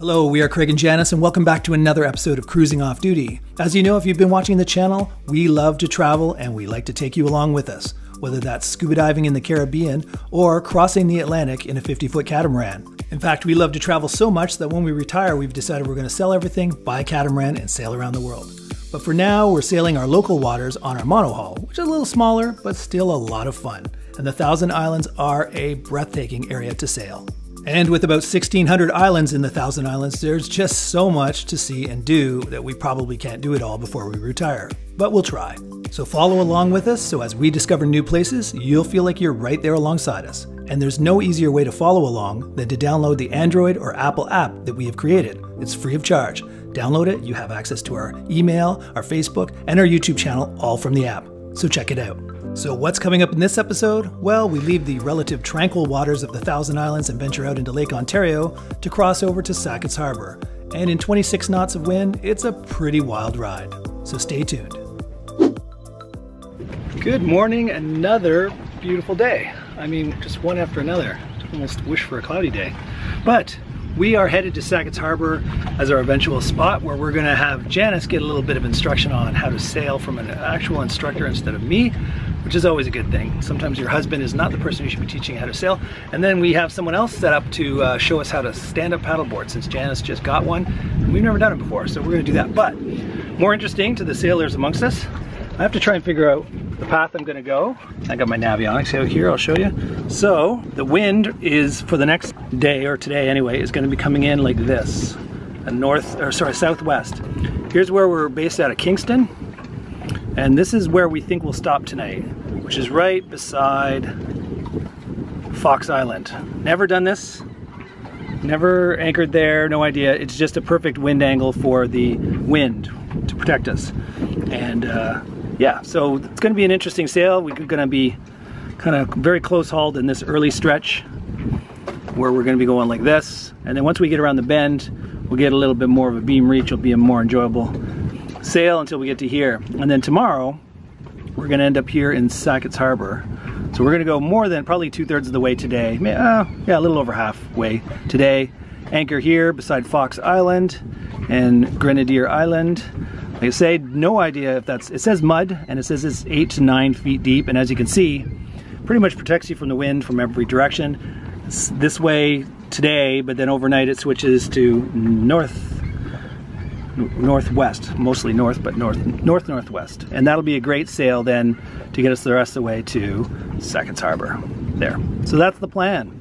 Hello, we are Craig and Janice, and welcome back to another episode of Cruising Off Duty. As you know, if you've been watching the channel, we love to travel and we like to take you along with us, whether that's scuba diving in the Caribbean or crossing the Atlantic in a 50-foot catamaran. In fact, we love to travel so much that when we retire, we've decided we're going to sell everything, buy a catamaran, and sail around the world. But for now, we're sailing our local waters on our monohull, which is a little smaller, but still a lot of fun. And the Thousand Islands are a breathtaking area to sail. And with about 1,600 islands in the Thousand Islands, there's just so much to see and do that we probably can't do it all before we retire. But we'll try. So follow along with us, so as we discover new places, you'll feel like you're right there alongside us. And there's no easier way to follow along than to download the Android or Apple app that we have created. It's free of charge. Download it, you have access to our email, our Facebook, and our YouTube channel, all from the app. So check it out. So what's coming up in this episode? Well, we leave the relative tranquil waters of the Thousand Islands and venture out into Lake Ontario to cross over to Sackets Harbor. And in 26 knots of wind, it's a pretty wild ride. So stay tuned. Good morning, another beautiful day. I mean, just one after another. Almost wish for a cloudy day. But we are headed to Sackets Harbor as our eventual spot, where we're gonna have Janice get a little bit of instruction on how to sail from an actual instructor instead of me, which is always a good thing. Sometimes your husband is not the person who should be teaching how to sail. And then we have someone else set up to show us how to stand up paddleboard, since Janice just got one. And we've never done it before, so we're gonna do that. But more interesting to the sailors amongst us, I have to try and figure out the path I'm gonna go. I got my navionics out here, I'll show you. So the wind is, for the next day, or today anyway, is gonna be coming in like this, a southwest. Here's where we're based out of Kingston. And this is where we think we'll stop tonight, which is right beside Fox Island. Never done this, never anchored there, no idea. It's just a perfect wind angle for the wind to protect us. And yeah, so it's gonna be an interesting sail. We're gonna be kind of very close hauled in this early stretch where we're gonna be going like this. And then once we get around the bend, we'll get a little bit more of a beam reach. It'll be a more enjoyable sail until we get to here. And then tomorrow, we're gonna end up here in Sackets Harbor. So we're gonna go more than probably 2/3 of the way today. Yeah, a little over halfway today. Anchor here beside Fox Island and Grenadier Island. Like I say, no idea if that's, it says mud, and it says it's 8 to 9 feet deep, and as you can see, pretty much protects you from the wind from every direction. It's this way today, but then overnight it switches to northwest, mostly north, but northwest. And that'll be a great sail then to get us the rest of the way to Sackets Harbor there. So that's the plan.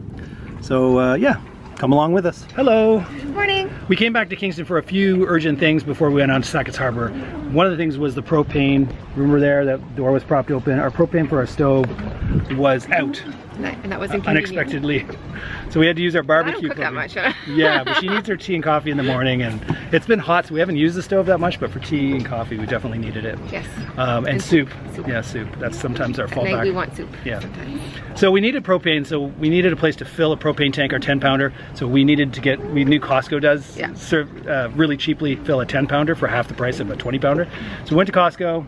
So yeah, come along with us. Hello. Good morning. We came back to Kingston for a few urgent things before we went on to Sackets Harbor. One of the things was the propane. Remember there, that door was propped open. Our propane for our stove was out. And that was inconvenient. Unexpectedly. So we had to use our barbecue. I don't cook that much, huh? Yeah, but she needs her tea and coffee in the morning, and it's been hot, so we haven't used the stove that much, but for tea and coffee, we definitely needed it. Yes. And soup. Yeah, soup. That's sometimes our fallback. We want soup. Yeah. Sometimes. So we needed propane, so we needed a place to fill a propane tank, our 10-pounder. So we needed to get, we knew Costco does serve really cheaply fill a 10-pounder for half the price of a 20-pounder. So we went to Costco,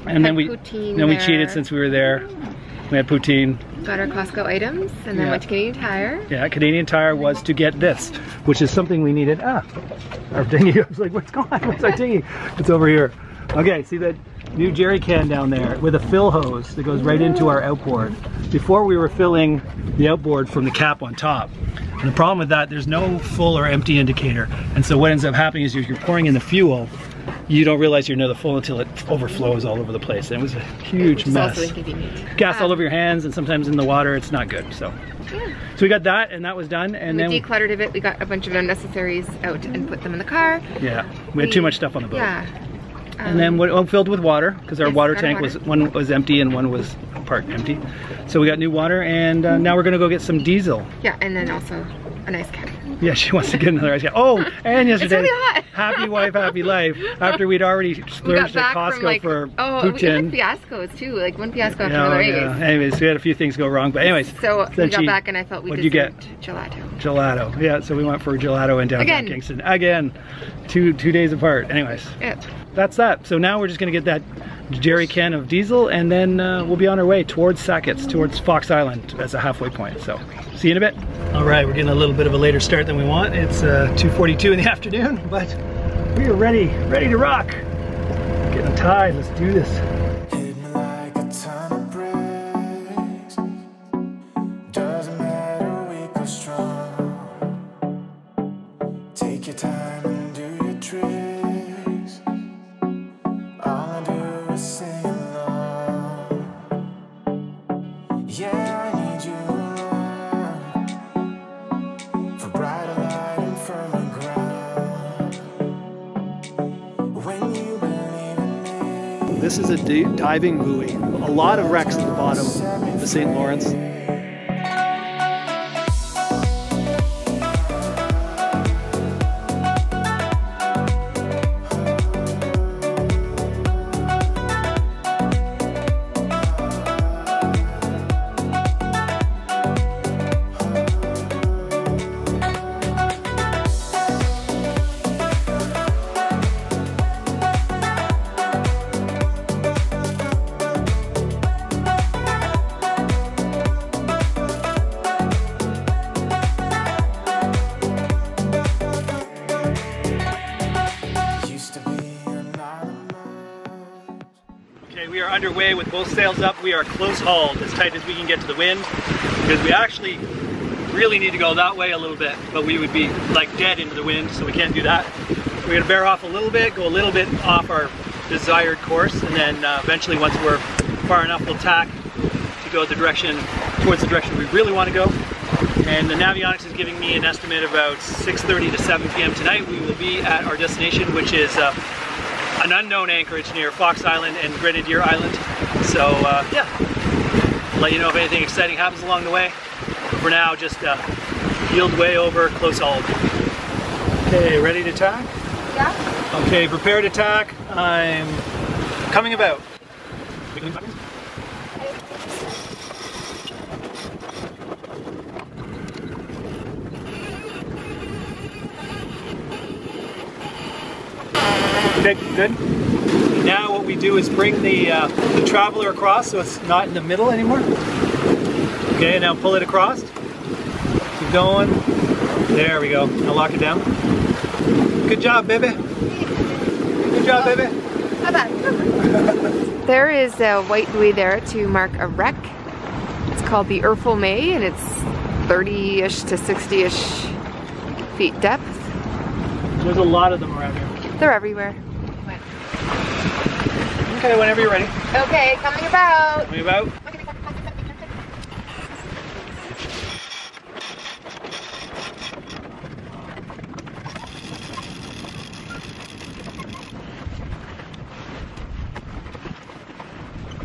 and then we cheated since we were there. We had poutine. Got our Costco items, and then went to Canadian Tire. Yeah, Canadian Tire was to get this, which is something we needed. Our dinghy. I was like, what's going on? What's our dinghy? It's over here. Okay, see that new jerry can down there with a fill hose that goes right into our outboard. Before we were filling the outboard from the cap on top. And the problem with that, there's no full or empty indicator. And so what ends up happening is you're pouring in the fuel, you don't realize you're near the full until it overflows all over the place. And it was a huge mess. Also inconvenient. Gas all over your hands, and sometimes in the water, it's not good. So we got that, and that was done. And then we decluttered a bit. We got a bunch of unnecessaries out and put them in the car. Yeah, we had too much stuff on the boat. Yeah. And then filled with water, because our water tank was, one was empty and one was part empty. So we got new water, and now we're gonna go get some diesel. Yeah, and then also an ice cap. Yeah, she wants to get another ice cap. Oh, and yesterday, it's really hot. Happy wife, happy life. After we'd already splurged at Costco for poutine. We had fiascos too, like one fiasco after another. Anyways, we had a few things go wrong, but anyways. So we got back and I felt we deserved gelato. Gelato, yeah, so we went for gelato in downtown Kingston. Again, two days apart. Anyways, that's that. So now we're just gonna get that jerry can of diesel, and then we'll be on our way towards Sackets, towards Fox Island as a halfway point. So see you in a bit. All right, we're getting a little bit of a later start than we want. It's 2:42 in the afternoon, but we are ready to rock. Getting tied, let's do this. This is a diving buoy. A lot of wrecks at the bottom of the St. Lawrence. We are underway with both sails up. We are close hauled, as tight as we can get to the wind, because we actually really need to go that way a little bit, but we would be like dead into the wind, so we can't do that. We're gonna bear off a little bit, go a little bit off our desired course, and then eventually once we're far enough, we'll tack to go the direction, towards the direction we really want to go. And the Navionics is giving me an estimate about 6:30 to 7 p.m. tonight. We will be at our destination, which is an unknown anchorage near Fox Island and Grenadier Island. So yeah, I'll let you know if anything exciting happens along the way. For now, just yield way over, close hauled. Okay, ready to tack? Yeah. Okay, prepare to tack. I'm coming about. Okay, good. Now what we do is bring the traveler across so it's not in the middle anymore. Okay, now pull it across. Keep going. There we go. Now lock it down. Good job, baby. Good job, baby. How about? There is a white buoy there to mark a wreck. It's called the Erfel May, and it's 30-ish to 60-ish feet depth. There's a lot of them around here. They're everywhere. Okay, whenever you're ready. Okay, coming about. Coming about.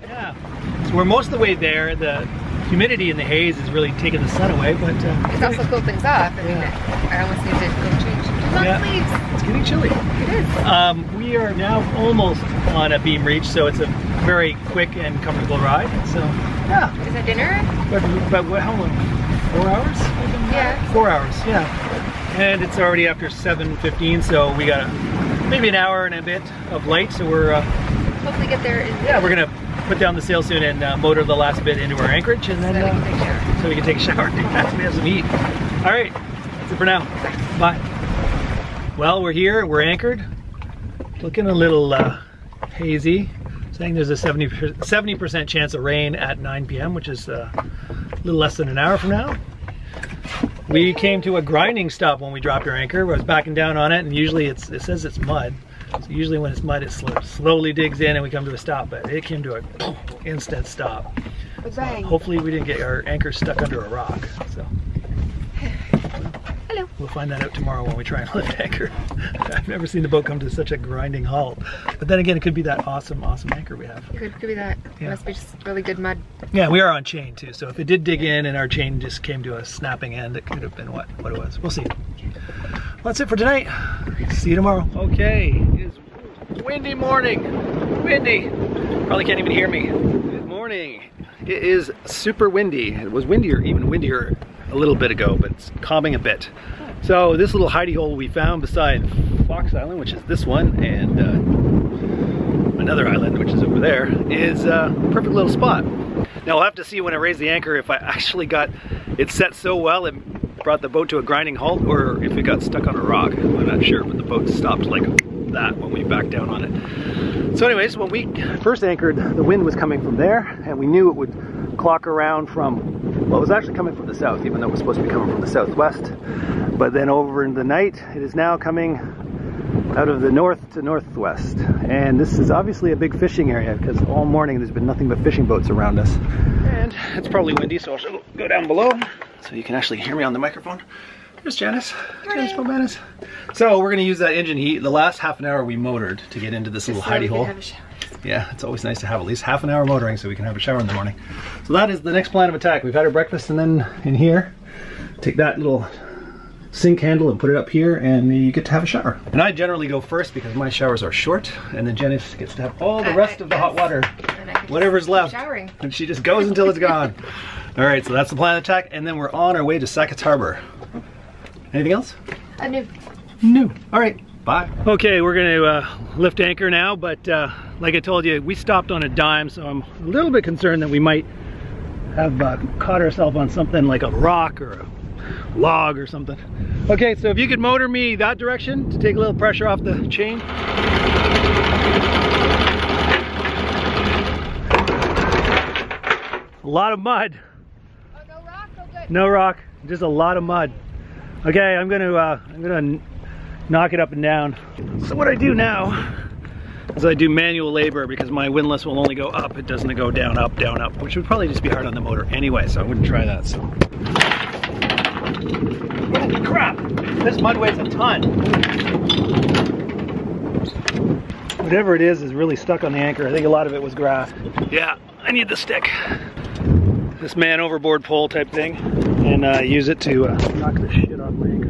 Yeah. So we're most of the way there. The humidity and the haze is really taking the sun away, but it's also cooled things off. I mean, I almost need to go change. Yeah, it's getting chilly. It is. We are now almost on a beam reach, so it's a very quick and comfortable ride. So, yeah. Is that dinner? But how long? 4 hours? Yeah. 4 hours, yeah. And it's already after 7:15, so we got maybe an hour and a bit of light. So we're hopefully get there. Yeah, we're gonna put down the sail soon and motor the last bit into our anchorage, and then so we can take a shower. We have some heat. All right, that's it for now. Bye. Well, we're here, we're anchored. Looking a little hazy. Saying there's a 70% chance of rain at 9 p.m., which is a little less than an hour from now. We came to a grinding stop when we dropped our anchor. I was backing down on it, and usually it says it's mud. So usually when it's mud, it slowly digs in and we come to a stop, but it came to an instant stop. So hopefully we didn't get our anchor stuck under a rock. So. Hello. We'll find that out tomorrow when we try and lift anchor. I've never seen the boat come to such a grinding halt. But then again, it could be that awesome anchor we have. It could be that. Yeah. It must be just really good mud. Yeah, we are on chain too, so if it did dig in and our chain just came to a snapping end, it could have been what it was. We'll see. Well, that's it for tonight. See you tomorrow. Okay, it is windy morning. Windy. Probably can't even hear me. Good morning. It is super windy. It was windier, even windier a little bit ago, but it's calming a bit. So this little hidey hole we found beside Fox Island, which is this one, and another island, which is over there, is a perfect little spot. Now we'll have to see when I raise the anchor if I actually got it set so well it brought the boat to a grinding halt, or if it got stuck on a rock. I'm not sure, but the boat stopped like that when we backed down on it. So anyways, when we first anchored, the wind was coming from there, and we knew it would clock around from, well, it was actually coming from the south, even though it was supposed to be coming from the southwest. But then over in the night, it is now coming out of the north to northwest. And this is obviously a big fishing area, because all morning there's been nothing but fishing boats around us. And it's probably windy, so I'll go down below so you can actually hear me on the microphone. There's Janice. Janice from Janice. So we're gonna use that engine heat. The last half an hour we motored to get into this little hidey hole. Yeah, it's always nice to have at least half an hour motoring so we can have a shower in the morning. So that is the next plan of attack. We've had our breakfast, and then in here, take that little sink handle and put it up here, and you get to have a shower. And I generally go first because my showers are short, and then Janice gets to have all the rest of the hot water, whatever's left, and she just goes until it's gone. All right, so that's the plan of attack, and then we're on our way to Sackets Harbor. Anything else? No. No. All right, bye. Okay, we're gonna lift anchor now, but like I told you, we stopped on a dime, so I'm a little bit concerned that we might have caught ourselves on something like a rock or a log or something. Okay, so if you could motor me that direction to take a little pressure off the chain. A lot of mud. Oh, no rock? Oh, good. No rock, just a lot of mud. Okay, I'm gonna knock it up and down. So what I do now is I do manual labor because my windlass will only go up. It doesn't go down, up, which would probably just be hard on the motor anyway, so I wouldn't try that. So, holy crap! This mud weighs a ton. Whatever it is really stuck on the anchor. I think a lot of it was grass. Yeah, I need the stick. This man overboard pole type thing, and use it to knock the shit off my anchor.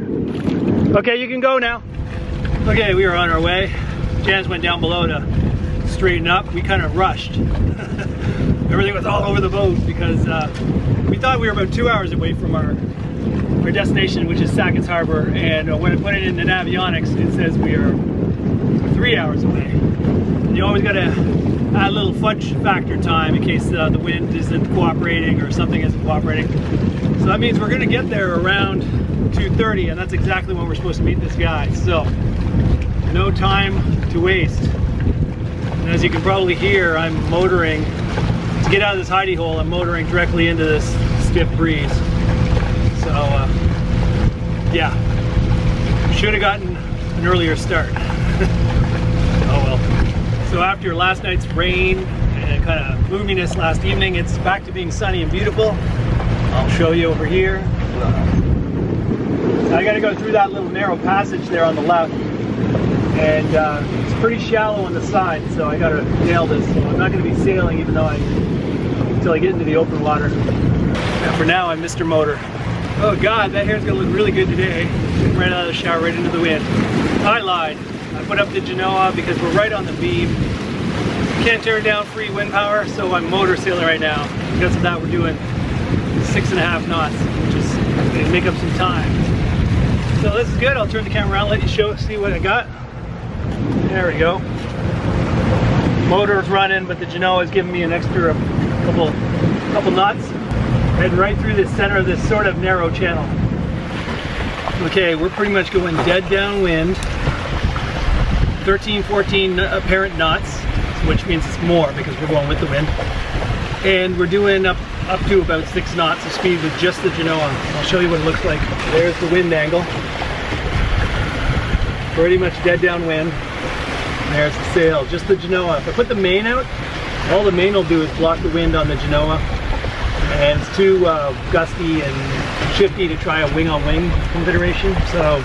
Okay, you can go now. Okay, we are on our way. Janice went down below to straighten up. We kind of rushed. Everything was all over the boat because we thought we were about 2 hours away from our destination, which is Sackets Harbor, and when I put it into Navionics, it says we are 3 hours away. And you always gotta add a little fudge factor time in case the wind isn't cooperating or something isn't cooperating. So that means we're gonna get there around 2:30, and that's exactly when we're supposed to meet this guy. So no time to waste. And as you can probably hear, I'm motoring to get out of this hidey hole. I'm motoring directly into this stiff breeze. So yeah, should have gotten an earlier start. Oh well. So after last night's rain and kind of gloominess last evening, it's back to being sunny and beautiful. I'll show you over here. So I got to go through that little narrow passage there on the left, and it's pretty shallow on the side, so I got to nail this. So I'm not going to be sailing even though until I get into the open water. And for now, I'm Mr. Motor. Oh God, that hair's gonna look really good today. Right out of the shower, right into the wind. I lied. I put up the Genoa because we're right on the beam. Can't turn down free wind power, so I'm motor sailing right now. Because of that, we're doing 6.5 knots, which is gonna make up some time. So this is good. I'll turn the camera around, let you see what I got. There we go. Motor's running, but the Genoa is giving me an extra couple knots. Heading right through the center of this sort of narrow channel. Okay, we're pretty much going dead downwind. 13, 14 apparent knots, which means it's more because we're going with the wind. And we're doing up to about 6 knots of speed with just the Genoa. I'll show you what it looks like. There's the wind angle. Pretty much dead downwind. And there's the sail, just the Genoa. If I put the main out, all the main will do is block the wind on the Genoa. And it's too gusty and shifty to try a wing-on-wing configuration. So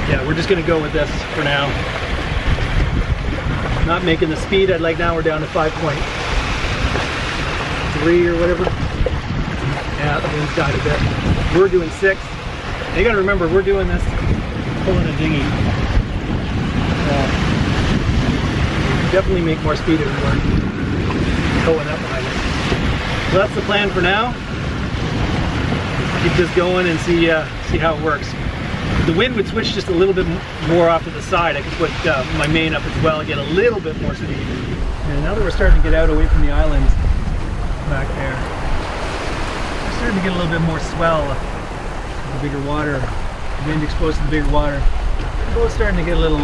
yeah, we're just gonna go with this for now. Not making the speed I'd like now. We're down to 5.3 or whatever. Yeah, the wind's died a bit. We're doing 6. Now you gotta remember, we're doing this pulling a dinghy. Definitely make more speed if we weren't going up behind it. So that's the plan for now. Keep this going and see how it works. the wind would switch just a little bit more off to the side, I could put my main up as well and get a little bit more speed. And now that we're starting to get out away from the island back there, we're starting to get a little bit more swell, the bigger water, wind exposed to the bigger water. We're both starting to get a little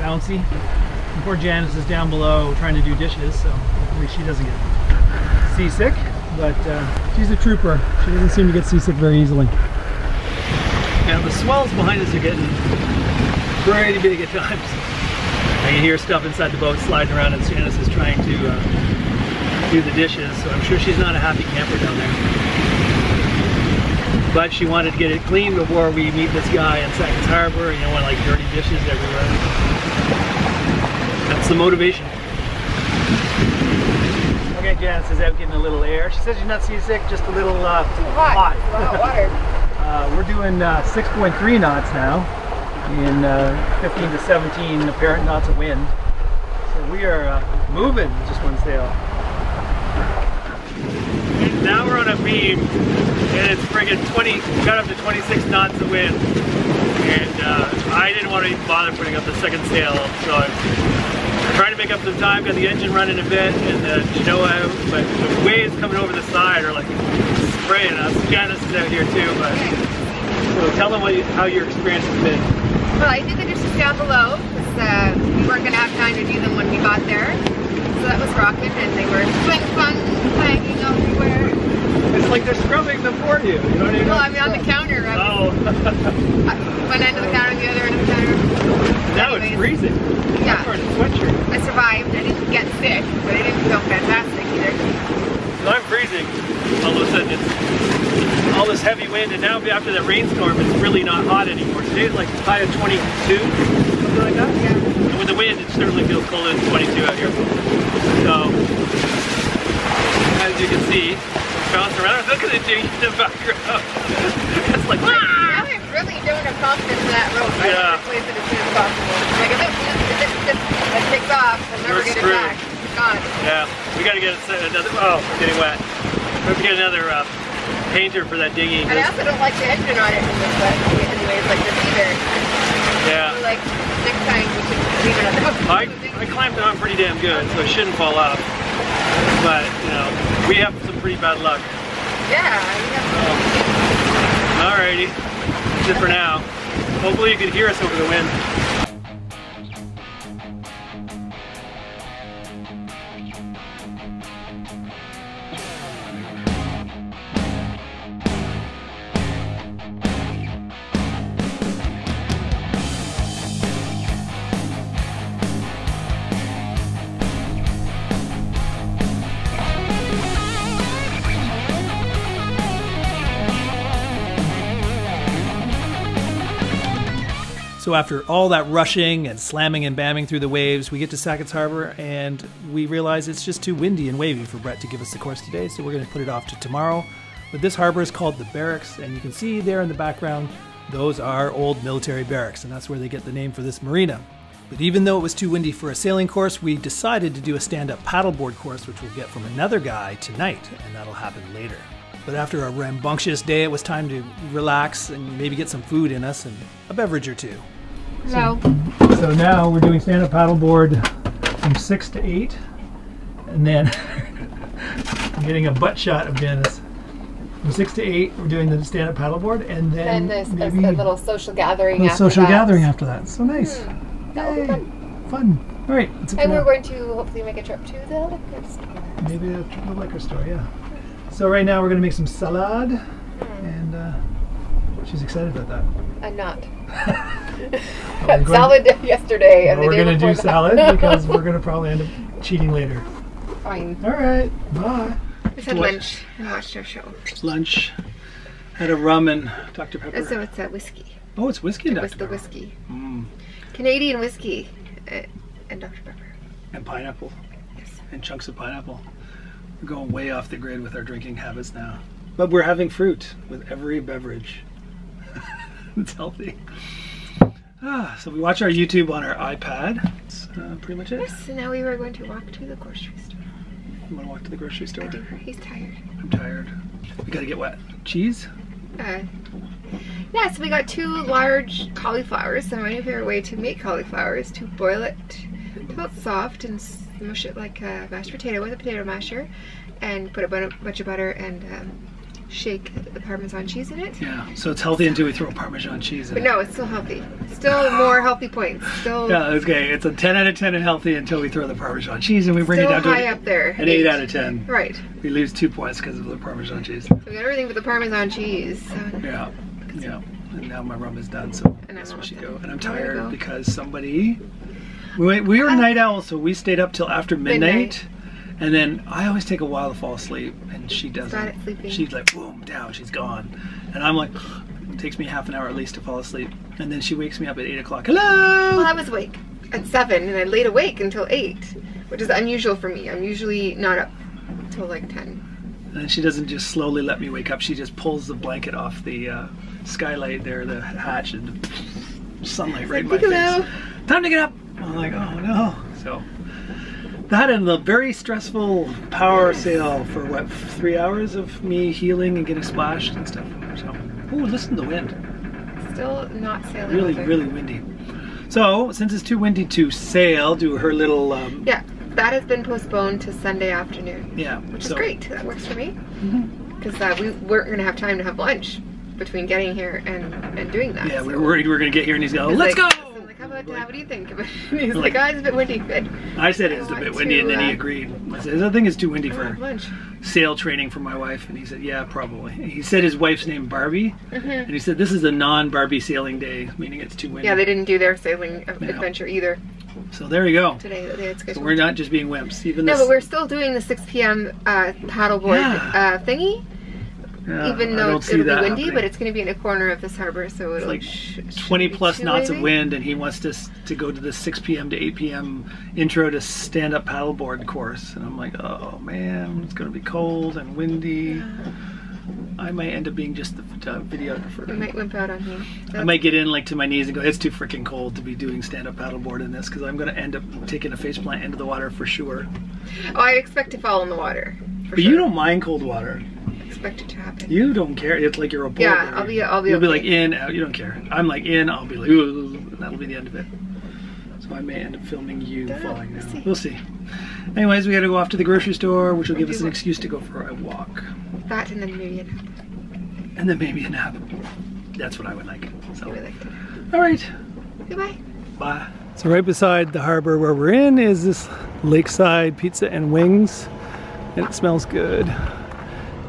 bouncy. And poor Janice is down below trying to do dishes, so hopefully she doesn't get seasick. But she's a trooper. She doesn't seem to get seasick very easily. Now the swells behind us are getting pretty big at times. I can hear stuff inside the boat sliding around as Janice is trying to do the dishes, so I'm sure she's not a happy camper down there. But she wanted to get it clean before we meet this guy in Sackets Harbor. You don't want like dirty dishes everywhere. That's the motivation. Okay, Janice is out getting a little air. She says she's not seasick, just a little too hot. Hot water. We're doing 6.3 knots now in 15 to 17 apparent knots of wind. So we are moving with just one sail. And now we're on a beam and it's friggin' got up to 26 knots of wind. And I didn't want to even bother putting up the second sail, so I'm trying to make up some time, got the engine running a bit, and but the waves coming over the side are like spraying us. Janice is out here too, but so tell them how your experience has been. Well, I did the dishes down below because we weren't going to have time to do them when we got there. So that was rocking, and they were clanging everywhere. It's like they're scrubbing them for you. You know what I mean? Well, I mean on the counter. One end of the counter, the other end of the counter. Now it's freezing. Yeah. I'm wearing a sweatshirt. I survived. I didn't get sick, but I didn't feel fantastic either. So I'm freezing. All of a sudden it's all this heavy wind, and now after that rainstorm it's really not hot anymore. Today's like high of 22, something like that. Yeah. And with the wind it certainly feels colder than 22 out here. So as you can see, it's bouncing around. Look at the dinghy in the background. It's like now I'm really doing a confidence in that rope. Yeah. I replace it as soon as possible. Like if it takes off, I'll never get it back. It's gone. Yeah, we gotta get another. Oh, we're getting wet. We have to get another painter for that dinghy. And I also don't like the engine on it anyways, like this either. Yeah. So like next time we should leave it on the hook. I clamped it on pretty damn good, so it shouldn't fall off. But you know, we have some pretty bad luck. Yeah. Alrighty, that's it for now. Hopefully you can hear us over the wind. So after all that rushing and slamming and bamming through the waves, we get to Sackets Harbor and we realize it's just too windy and wavy for Brett to give us the course today, so we're going to put it off to tomorrow. But this harbor is called the Barracks, and you can see there in the background, those are old military barracks, and that's where they get the name for this marina. But even though it was too windy for a sailing course, we decided to do a stand-up paddleboard course, which we'll get from another guy tonight, and that'll happen later. But after a rambunctious day, it was time to relax and maybe get some food in us and a beverage or two. Hello. So now we're doing stand-up paddleboard from 6 to 8, and then I'm getting a butt shot of Janice. From 6 to 8, we're doing the stand-up paddleboard, and then there's maybe a little social gathering. Gathering after that. So nice. That will be Fun. All right. And we're going to hopefully make a trip to the liquor store. Maybe a trip to the liquor store, yeah. So right now we're going to make some salad, and she's excited about that. I'm not. Had salad yesterday, and we're going to do salad because we're going to probably end up cheating later. Fine. All right. Bye. We had lunch and watched our show. Lunch. Had a rum and Dr. Pepper. So it's whiskey. Oh, it's whiskey and Dr. Pepper. It was the whiskey. Canadian whiskey and Dr. Pepper. And pineapple. Yes. And chunks of pineapple. We're going way off the grid with our drinking habits now. But we're having fruit with every beverage. It's healthy. So we watch our YouTube on our iPad. That's pretty much it. Yes, so now we were going to walk to the grocery store. You want to walk to the grocery store? I do. He's tired. I'm tired. We gotta get what? Cheese? Yeah, so we got 2 large cauliflowers. So my new favorite way to make cauliflower is to boil it till it's soft and mush it like a mashed potato with a potato masher, and put a bunch of butter and shake the Parmesan cheese in it. Yeah, so it's healthy until we throw Parmesan cheese in it. But no, it's still healthy. Still more healthy points. Still. Yeah, okay. It's a 10 out of 10 and healthy until we throw the Parmesan cheese, and we bring it still down to high up there. an 8 out of 10. Right. We lose 2 points because of the Parmesan cheese. So we got everything but the Parmesan cheese. So. Yeah, yeah. And now my rum is done, so that's where she go. And I'm tired because somebody. We were night owls, so we stayed up till after midnight. And then I always take a while to fall asleep, and she doesn't. She's like, boom, down, she's gone. And I'm like, it takes me half an hour at least to fall asleep. And then she wakes me up at 8 o'clock. Hello! Well, I was awake at 7, and I laid awake until 8, which is unusual for me. I'm usually not up until like 10. And then she doesn't just slowly let me wake up. She just pulls the blanket off the skylight there, the hatch, and sunlight right in my face. Time to get up! I'm like, oh no. So. That and the very stressful power sail for what, 3 hours of me healing and getting splashed and stuff. So, ooh, listen to the wind. Still not sailing. Really, really windy. So, since it's too windy to sail, do her little. Yeah, that has been postponed to Sunday afternoon. Yeah, which is great. That works for me. Because we weren't going to have time to have lunch between getting here and doing that. Yeah, we were worried we were going to get here and he's going, let's go! How about what do you think? He's like, oh, it's a bit windy. I said it's a bit windy, and then he agreed. I said, I think it's too windy for lunch. Sail training for my wife, and he said, yeah, probably. He said his wife's name Barbie, and he said this is a non-Barbie sailing day, meaning it's too windy. Yeah, they didn't do their sailing adventure either. So there you go. Today it's good. So we're not just being wimps. Even no, but we're still doing the 6 p.m. Paddleboard thingy. Yeah, even though it'll be windy, but it's going to be in a corner of this harbor, so it'll like 20 plus knots of wind, and he wants us to go to the 6 p.m. to 8 p.m. intro to stand-up paddleboard course, and I'm like, oh man, it's going to be cold and windy. Yeah. I might end up being just the videographer. You might wimp out on me. I might get in like to my knees and go, it's too freaking cold to be doing stand-up paddleboard in this, because I'm going to end up taking a faceplant into the water for sure. Oh, I expect to fall in the water. But sure. You don't mind cold water. Expect it to happen. You don't care. It's like you're a boulder. Yeah, I'll be You'll be like in, out. You don't care. I'm like in. I'll be like, ooh, and that'll be the end of it. So I may end up filming you falling now. We'll see. Anyways, we got to go off to the grocery store, which will give us an excuse to go for a walk. That and then maybe a nap. And then maybe a nap. That's what I would like. So. I would like to. All right. Goodbye. Bye. So right beside the harbor where we're in is this lakeside pizza and wings, and it smells good.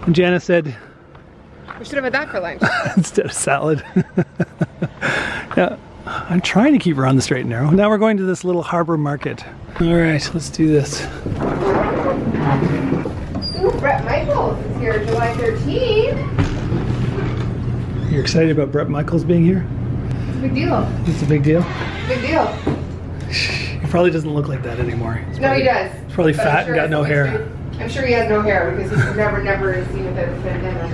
And Janice said, we should have had that for lunch. Instead of salad. Yeah, I'm trying to keep her on the straight and narrow. Now we're going to this little harbor market. All right, let's do this. Ooh, Brett Michaels is here July 13th. You're excited about Brett Michaels being here? It's a big deal. It's a big deal? Big deal. He probably doesn't look like that anymore. No, he does. He's probably fat and got no hair. I'm sure he has no hair because he's never seen without a bandana.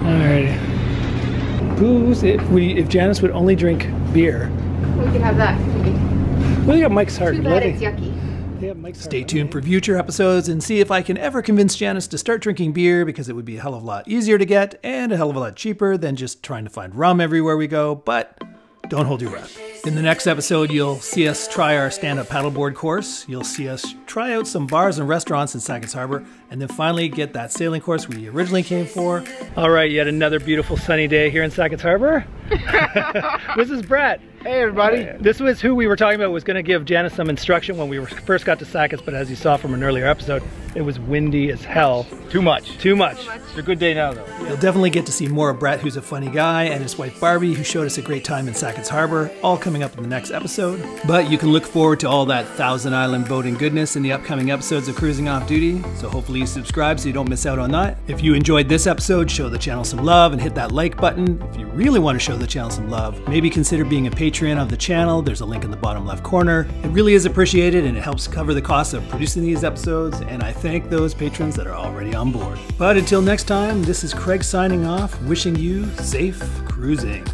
Alrighty. Booze. If Janice would only drink beer. We could have that. Well, you got Mike's Hard. Too bad it's yucky. Stay tuned for future episodes and see if I can ever convince Janice to start drinking beer, because it would be a hell of a lot easier to get and a hell of a lot cheaper than just trying to find rum everywhere we go. But don't hold your breath. In the next episode, you'll see us try our stand-up paddleboard course. You'll see us try out some bars and restaurants in Sackets Harbor, and then finally get that sailing course we originally came for. All right, yet another beautiful sunny day here in Sackets Harbor. This is Brett. Hey everybody. This was who we were talking about was going to give Janice some instruction when we first got to Sackets, but as you saw from an earlier episode, it was windy as hell. Too much. Too much. It's a good day now though. You'll definitely get to see more of Brett, who's a funny guy, and his wife Barbie, who showed us a great time in Sackets Harbor, all coming up in the next episode. But you can look forward to all that Thousand Island boating goodness in the upcoming episodes of Cruising Off Duty, so hopefully you subscribe so you don't miss out on that. If you enjoyed this episode, show the channel some love and hit that like button. If you really want to show the channel some love, maybe consider being a Patreon of the channel. There's a link in the bottom left corner. It really is appreciated, and it helps cover the cost of producing these episodes, and I thank those patrons that are already on board. But until next time, this is Craig signing off, wishing you safe cruising.